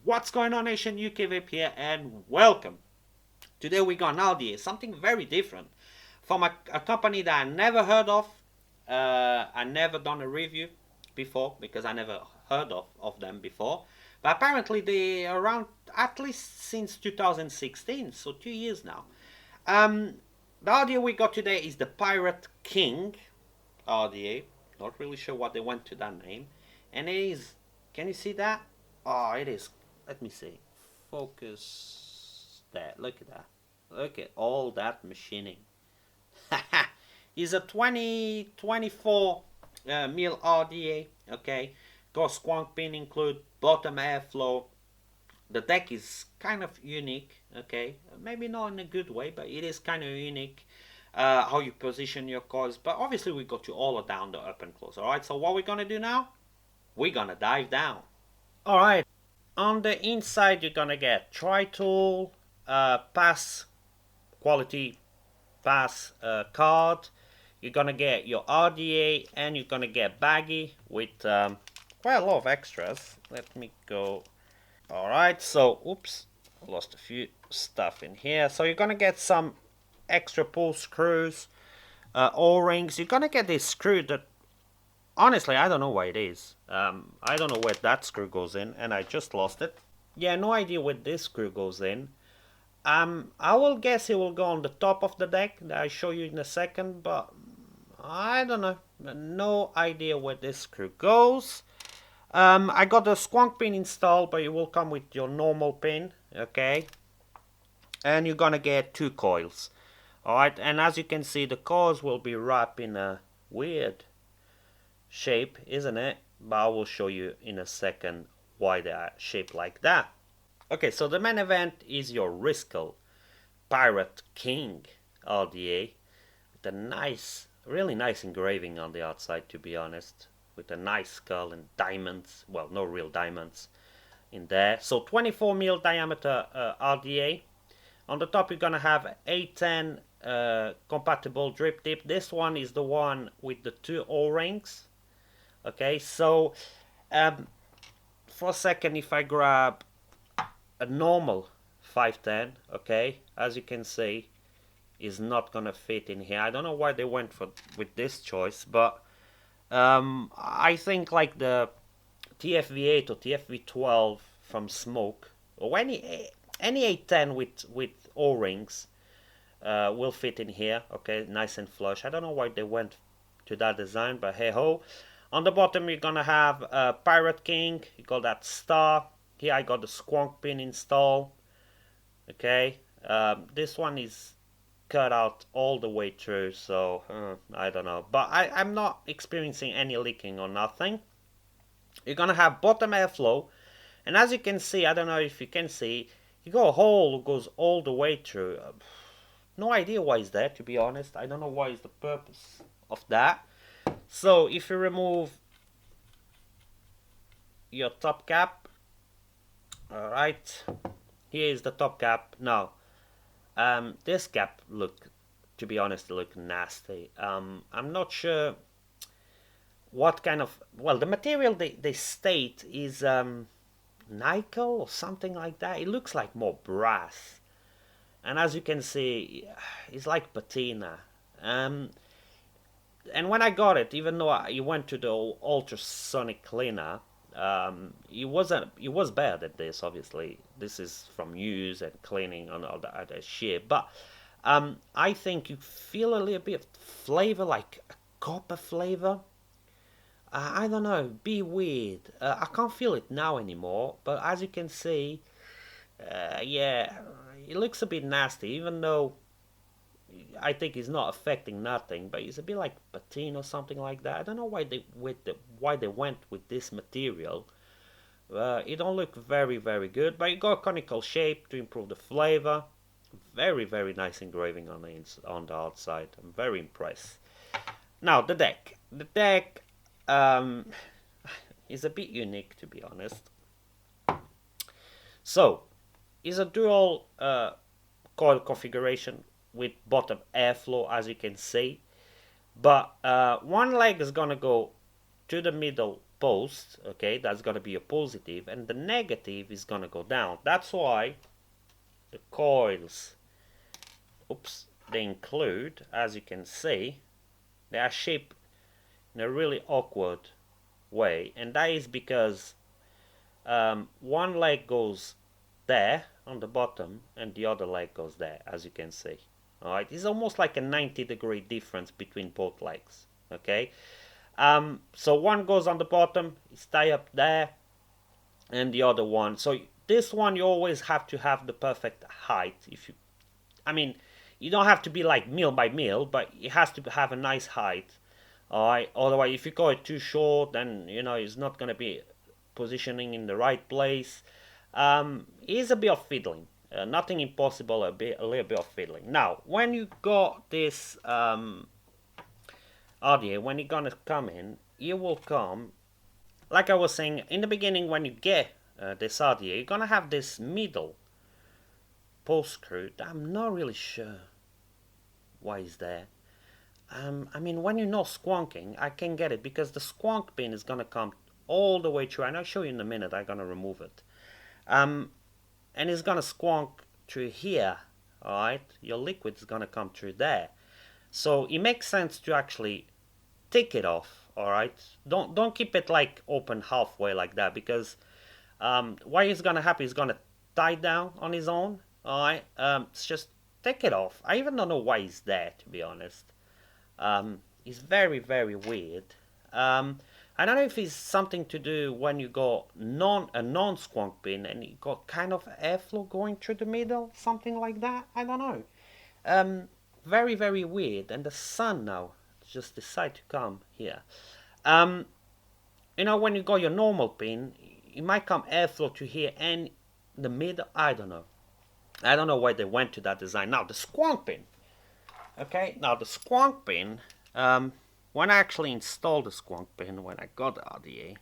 What's going on, nation? ukvapeuk here, and welcome. Today we got an idea, something very different from a company that I never heard of. I never done a review before because I never heard of them before. But apparently they are around at least since 2016, so 2 years now. The audio we got today is the Pirate King audio. Not really sure what they went to that name, and it is. Can you see that? Oh, it is. Let me see. Focus there. Look at that. Look at all that machining. It's a 24 mil RDA. Okay. Got squonk pin include, bottom airflow. The deck is kind of unique. Okay. Maybe not in a good way, but it is kind of unique. How you position your coils. But obviously we got you all down the up and close. Alright, so what we're gonna do now? We're gonna dive down. Alright. On the inside, you're gonna get tri-tool, pass quality, pass card. You're gonna get your RDA, and you're gonna get baggy with quite a lot of extras. Let me go. Alright, so oops, I lost a few stuff in here. So you're gonna get some extra pull screws, O-rings. You're gonna get this screw that honestly, I don't know where it is. I don't know where that screw goes in, and I just lost it. Yeah, no idea where this screw goes in. I will guess it will go on the top of the deck that I show you in a second, but I don't know. No idea where this screw goes. I got the squonk pin installed, but it will come with your normal pin, okay? And you're gonna get 2 coils. Alright, and as you can see, the coils will be wrapped in a weird shape, isn't it? But I will show you in a second why they are shaped like that. Okay, so the main event is your Riscle Pirate King RDA with a nice, really nice engraving on the outside, to be honest, with a nice skull and diamonds. Well, no real diamonds in there. So 24 mil diameter RDA. On the top you're gonna have A10 compatible drip tip. This one is the one with the 2 O-rings. Okay, so for a second, if I grab a normal 510, okay, as you can see, is not gonna fit in here. I don't know why they went with this choice, but I think like the TFV8 or TFV12 from Smoke, or any 810 with O-rings will fit in here. Okay, nice and flush. I don't know why they went to that design, but hey ho. On the bottom you're gonna have Pirate King. You got that star. Here I got the squonk pin installed. Okay, this one is cut out all the way through, so I don't know. But I'm not experiencing any leaking or nothing. You're gonna have bottom airflow, and as you can see, I don't know if you can see, you got a hole that goes all the way through. No idea why it's there, to be honest. I don't know what is the purpose of that. So if you remove your top cap, alright, here is the top cap. Now this cap to be honest, look nasty. I'm not sure what kind of, well, the material they state is nickel or something like that. It looks like more brass, and as you can see, it's like patina. And when I got it, even though I went to the ultrasonic cleaner, it was better than this. Obviously, this is from use and cleaning and all that other shit. But I think you feel a little bit of flavor, like a copper flavor. I don't know, be weird. I can't feel it now anymore. But as you can see, yeah, it looks a bit nasty, even though I think it's not affecting nothing, but it's a bit like patina or something like that. I don't know why they went with this material. It don't look very good, but it got a conical shape to improve the flavor. Very nice engraving on the outside. I'm very impressed. Now the deck. The deck is a bit unique, to be honest. So it's a dual coil configuration with bottom airflow, as you can see, but one leg is gonna go to the middle post, okay, that's gonna be a positive, and the negative is gonna go down. That's why the coils, oops, they include, as you can see, they are shaped in a really awkward way, and that is because one leg goes there on the bottom and the other leg goes there, as you can see. Alright, it's almost like a 90-degree difference between both legs. Okay, so one goes on the bottom, it's tied up there, and the other one. So this one you always have to have the perfect height. If you, I mean, you don't have to be like mil by mil, but it has to have a nice height. Alright, otherwise if you go it too short, then you know it's not gonna be positioning in the right place. It's a bit of fiddling. Nothing impossible, a little bit of fiddling. Now, when you got this audio, when you're gonna come in, you will come, like I was saying in the beginning, when you get this audio, you're gonna have this middle post screw that I'm not really sure why is there. I mean, when you know squonking, I can get it because the squonk pin is gonna come all the way through, and I'll show you in a minute. I'm gonna remove it, and it's gonna squonk through here. All right, your liquid is gonna come through there, so it makes sense to actually take it off. All right, don't keep it like open halfway like that, because what is gonna happen is gonna tie down on his own. All right, it's just take it off. I even don't know why it's there, to be honest. It's very, very weird. I don't know if it's something to do when you got a non-squonk pin and you got kind of airflow going through the middle, something like that. I don't know. Very, very weird. And the sun now just decide to come here. You know, when you got your normal pin, it might come airflow to here and the middle. I don't know. I don't know why they went to that design. Now the squonk pin. Okay, now the squonk pin, when I actually installed the squonk pin, when I got the RDA,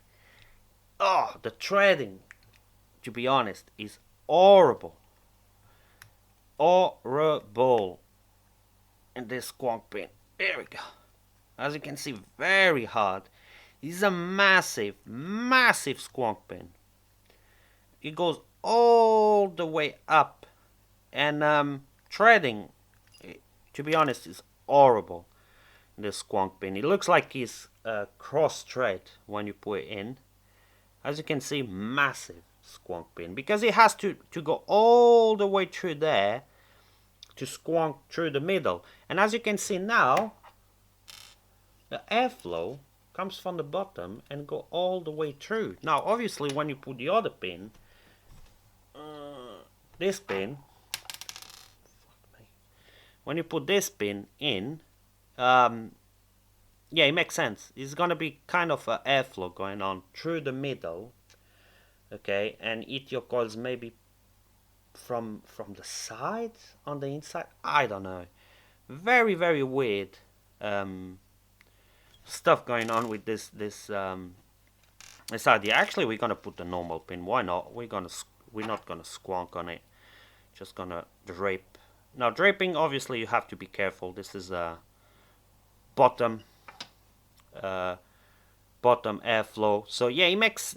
oh, the threading, to be honest, is horrible. Horrible. And this squonk pin, here we go. As you can see, very hard. This is a massive, massive squonk pin. It goes all the way up, and threading, to be honest, is horrible. This squonk pin, it looks like it's cross thread when you put it in. As you can see, massive squonk pin, because it has to go all the way through there to squonk through the middle. And as you can see now, the airflow comes from the bottom and go all the way through. Now obviously when you put the other pin, this pin, when you put this pin in, yeah, it makes sense. It's gonna be kind of a airflow going on through the middle, okay, and eat your coils maybe from the side on the inside. I don't know. Very, very weird stuff going on with this idea. Actually, we're gonna put the normal pin. Why not? We're not gonna squonk on it. Just gonna drape. Now draping, obviously you have to be careful. This is a bottom airflow. So yeah, it makes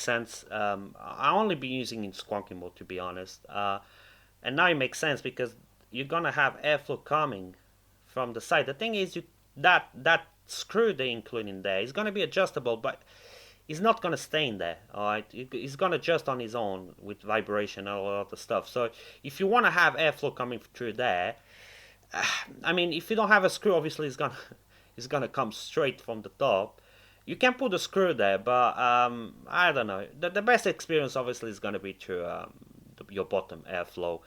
sense. I only been using in squonking mode, to be honest. And now it makes sense because you're gonna have airflow coming from the side. The thing is, that screw they include in there is gonna be adjustable, but it's not gonna stay in there. All right, it's gonna adjust on its own with vibration and all that other stuff. So if you want to have airflow coming through there, I mean, if you don't have a screw, obviously it's gonna come straight from the top. You can put a screw there, but I don't know. The best experience obviously is gonna be through your bottom airflow.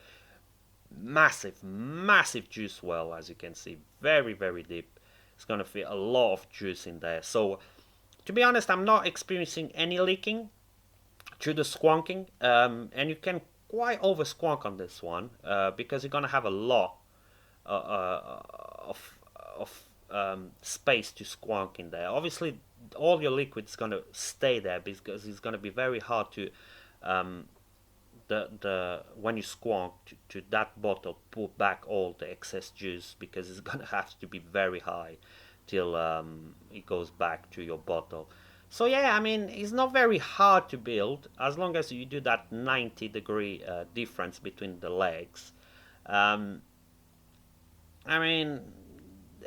Massive, massive juice well, as you can see, very, very deep. It's gonna fit a lot of juice in there. So to be honest, I'm not experiencing any leaking through the squonking, and you can quite over squonk on this one because you're gonna have a lot of space to squonk in there. Obviously, all your liquid's gonna stay there because it's gonna be very hard to when you squonk to that bottle, put back all the excess juice, because it's gonna have to be very high till it goes back to your bottle. So yeah, I mean, it's not very hard to build as long as you do that 90-degree difference between the legs. Um, I mean,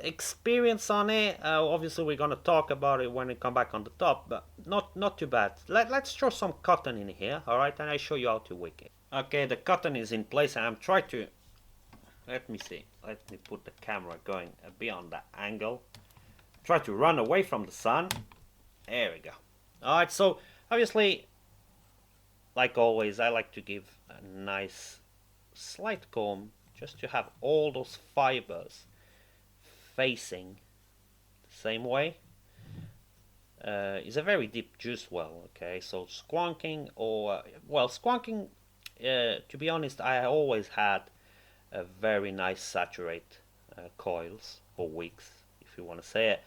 experience on it. Obviously, we're gonna talk about it when we come back on the top, but not too bad. Let's throw some cotton in here, all right? And I show you how to wick it. Okay, the cotton is in place, and I'm trying to. Let me see. Let me put the camera going a bit on that angle. Try to run away from the sun. There we go. All right. So obviously, like always, I like to give a nice slight comb just to have all those fibers facing the same way. It's a very deep juice well, okay? So squonking or, well, squonking, to be honest, I always had a very nice saturate coils or wicks, if you want to say it.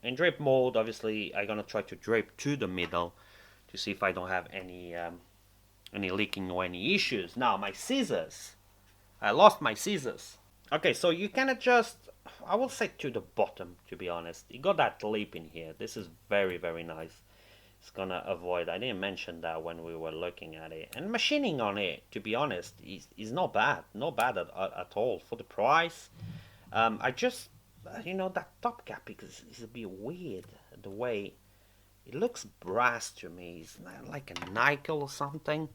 In drape mode, obviously, I'm gonna try to drape to the middle to see if I don't have any leaking or any issues. Now, my scissors, I lost my scissors. Okay, so you can adjust, I will say to the bottom, to be honest. You got that lip in here. This is very, very nice. It's gonna avoid, I didn't mention that when we were looking at it. And machining on it, to be honest, is not bad. Not bad at all. For the price, I just, that top cap is a bit weird. The way it looks brass to me. It's like a nickel or something.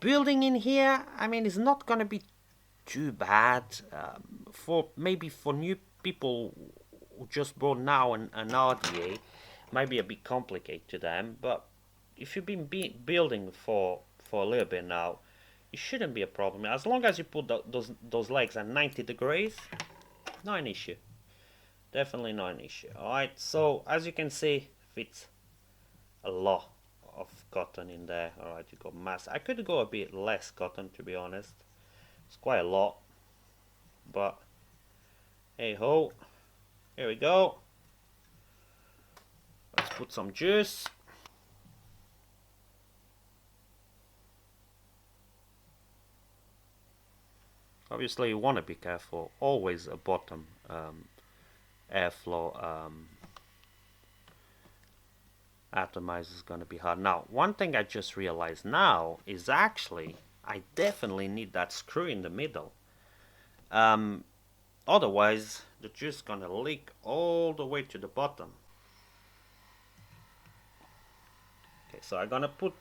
Building in here, I mean, it's not gonna be too bad. For new people who just bought now an RDA, might be a bit complicated to them. But if you've been building for a little bit now, it shouldn't be a problem. As long as you put those legs at 90 degrees, not an issue. Definitely not an issue. Alright, so as you can see, fits a lot of cotton in there. Alright, you got mass. I could go a bit less cotton, to be honest. It's quite a lot. But hey ho. Here we go. Let's put some juice. Obviously, you want to be careful. Always a bottom airflow atomizer is going to be hard. Now, one thing I just realized now is actually I definitely need that screw in the middle. Otherwise, the juice is going to leak all the way to the bottom. Okay, so I'm gonna put,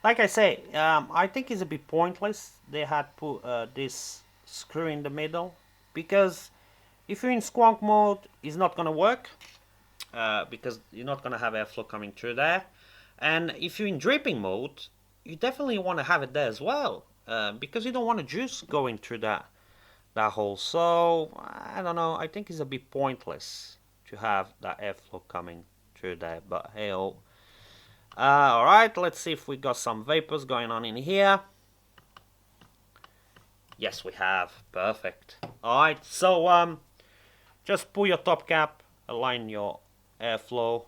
like I say, I think it's a bit pointless. They had put this screw in the middle because if you're in squonk mode, it's not gonna work because you're not gonna have airflow coming through there. And if you're in dripping mode, you definitely want to have it there as well because you don't want the juice going through that hole. So I don't know. I think it's a bit pointless to have that airflow coming through there. But hey, oh. Alright, let's see if we got some vapors going on in here. Yes, we have. Perfect. Alright, so just pull your top cap, align your airflow.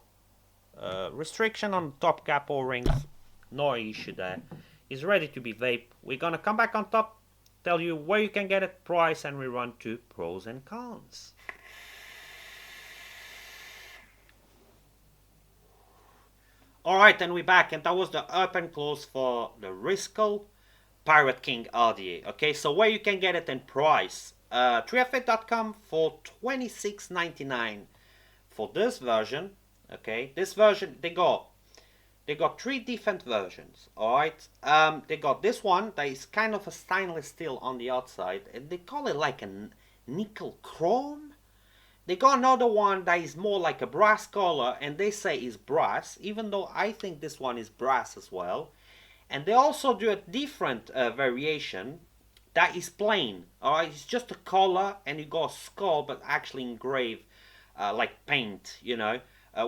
Restriction on top cap O-rings, no issue there. It's ready to be vape. We're gonna come back on top, tell you where you can get it, price, and we run to pros and cons. Alright, and we're back, and that was the up and close for the Riscle Pirate King RDA. Okay, so where you can get it and price. 3fa.com for $26.99 for this version. Okay, this version they got three different versions. Alright, they got this one that is kind of a stainless steel on the outside, and they call it like a nickel chrome. They got another one that is more like a brass color, and they say is brass, even though I think this one is brass as well. And they also do a different variation that is plain. Alright, it's just a color, and you got a skull, but actually engraved like paint,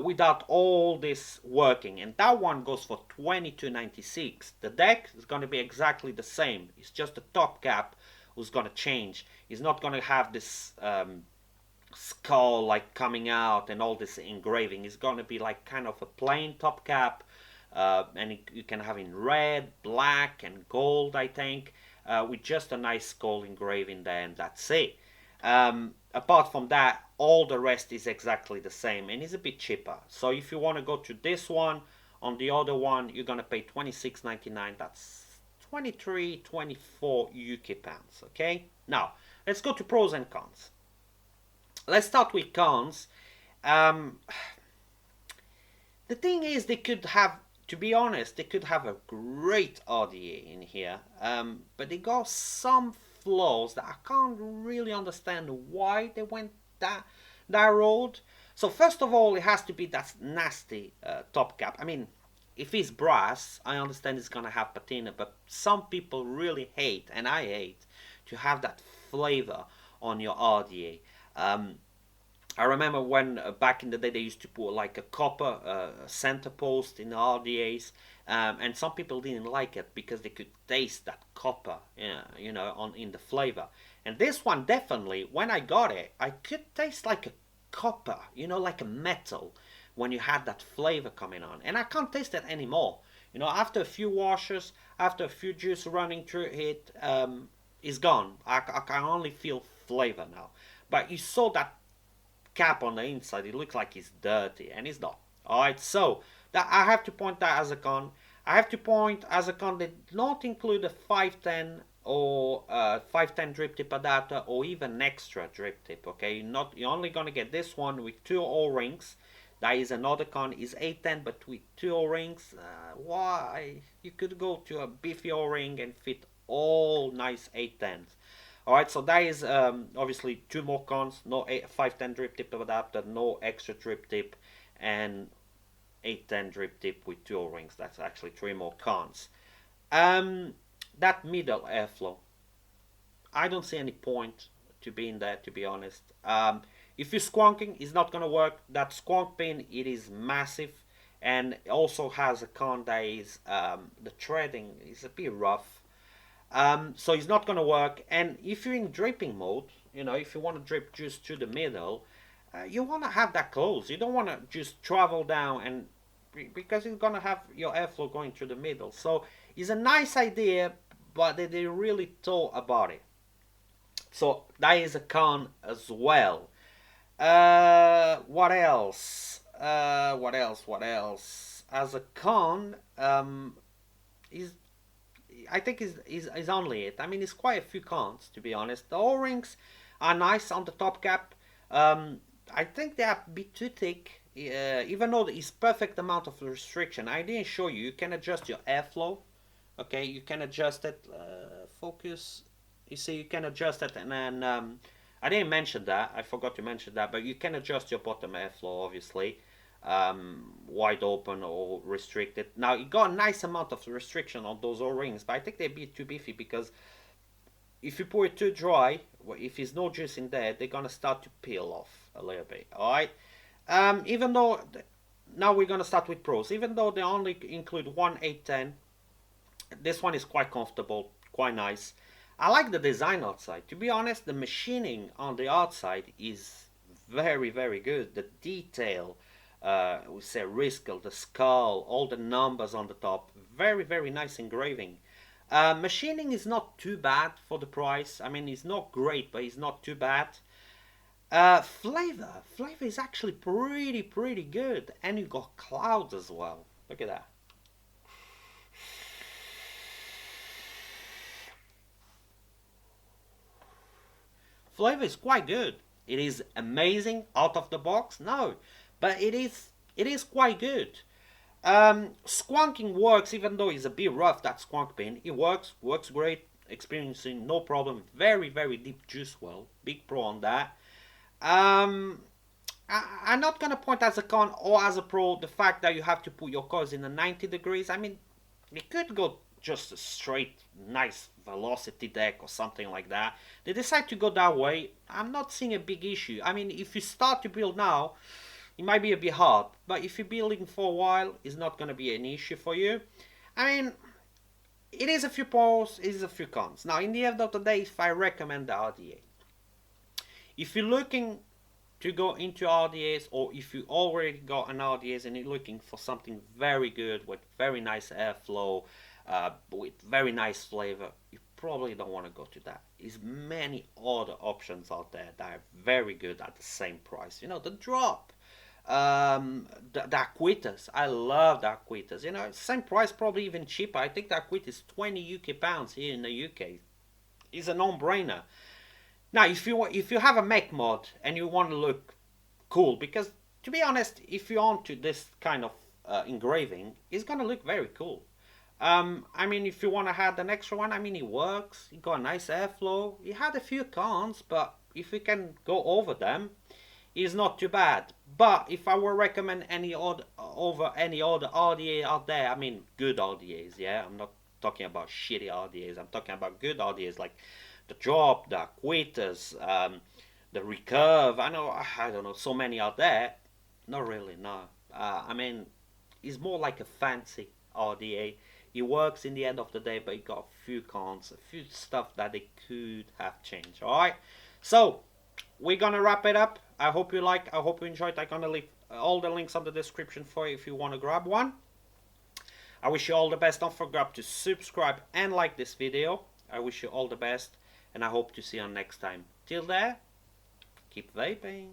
without all this working. And that one goes for $22.96. The deck is going to be exactly the same. It's just the top cap who's going to change. It's not going to have this skull like coming out and all this engraving. It's going to be like kind of a plain top cap, and you can have in red, black, and gold, I think, with just a nice skull engraving there, and that's it. Apart from that, all the rest is exactly the same and it's a bit cheaper. So if you want to go to this one, on the other one, you're gonna pay $26.99. That's 23, 24 UK pounds. Okay. Now let's go to pros and cons. Let's start with cons. Um, the thing is, they could have, to be honest, they could have a great RDA in here, but they got some flaws that I can't really understand why they went that road. So first of all, it has to be that nasty top cap. I mean, if it's brass, I understand it's gonna have patina, but some people really hate, and I hate, to have that flavor on your RDA. I remember when back in the day they used to put like a copper center post in the RDAs, and some people didn't like it because they could taste that copper, on in the flavor. And this one definitely, when I got it, I could taste like a copper, like a metal, when you had that flavor coming on, and I can't taste it anymore. After a few washes, after a few juice running through it, it's gone. I can only feel flavor now. But you saw that cap on the inside, it looks like it's dirty, and it's not. Alright, so that I have to point that as a con. I have to point as a con they not include a 510 or 510 drip tip adapter or even extra drip tip. Okay, you're only gonna get this one with 2 O-rings. That is another con. Is 810 but with 2 O-rings. Why? You could go to a beefy O-ring and fit all nice 810s. Alright, so that is obviously 2 more cons. No 510 drip tip adapter, no extra drip tip, and 810 drip tip with 2 O-rings. That's actually 3 more cons. That middle airflow, I don't see any point to be in there, to be honest. If you're squonking, it's not gonna work. That squonk pin, it is massive, and it also has a con that is the threading is a bit rough. So it's not gonna work. And if you're in dripping mode, if you want to drip juice to the middle, you want to have that close. You don't want to just travel down, and because you're gonna have your airflow going through the middle. So it's a nice idea, but they really thought about it. So that is a con as well. What else? What else? As a con, is I think is only it. I mean, it's quite a few cons, to be honest. The O-rings are nice on the top cap. I think they are a bit too thick. Even though it's perfect amount of restriction. I didn't show you. You can adjust your airflow. Okay, you can adjust it. Focus. You see, you can adjust it, and then I didn't mention that. I forgot to mention that. But you can adjust your bottom airflow, obviously. Wide open or restricted. Now you got a nice amount of restriction on those O-rings, but I think they'd be too beefy, because if you pour it too dry, if there's no juice in there, they're gonna start to peel off a little bit. All right. Even though now we're gonna start with pros. Even though they only include one 810, this one is quite comfortable, quite nice. I like the design outside. To be honest, the machining on the outside is very, very good. The detail. We say Riscle, the skull, all the numbers on the top, very, very nice engraving. Machining is not too bad for the price. I mean, it's not great, but it's not too bad. Flavor is actually pretty good, and you got clouds as well. Look at that. Flavor is quite good. It is amazing out of the box, no, but it is quite good. Squonking works, even though it's a bit rough, that squonk pin. It works great, experiencing no problem. Very, very deep juice well. Big pro on that. I'm not gonna point as a con or as a pro the fact that you have to put your coils in a 90 degrees. I mean, you could go just a straight, nice velocity deck or something like that. They decide to go that way. I'm not seeing a big issue. I mean, if you start to build now, it might be a bit hard, but if you're building for a while, it's not going to be an issue for you. I mean, it is a few pros, it is a few cons. Now, in the end of the day, if I recommend the RDA, if you're looking to go into RDAs, or if you already got an RDAs and you're looking for something very good with very nice airflow, with very nice flavor, you probably don't want to go to that. There's many other options out there that are very good at the same price. You know, the drop, the Aquitas. I love the Aquitas. You know, same price, probably even cheaper. I think the Aquita is 20 UK pounds here in the UK. It's a non-brainer. Now, if you have a mech mod and you want to look cool, because to be honest, if you're onto this kind of engraving, it's gonna look very cool. I mean, if you want to add an extra one, I mean, it works. It got a nice airflow. It had a few cons, but if we can go over them, it's not too bad. But if I were recommend any other over any other RDA out there, I mean, good RDAs, yeah. I'm not talking about shitty RDAs. I'm talking about good RDAs like the Drop, the Aquitas, the Recurve. I don't know, so many out there. Not really, no. I mean, it's more like a fancy RDA. It works in the end of the day, but it got a few cons, a few stuff that they could have changed. All right, so we're gonna wrap it up. I hope you like. I hope you enjoyed. I'm gonna leave all the links on the description for you if you want to grab one. I wish you all the best. Don't forget to subscribe and like this video. I wish you all the best, and I hope to see you next time. Till there, keep vaping.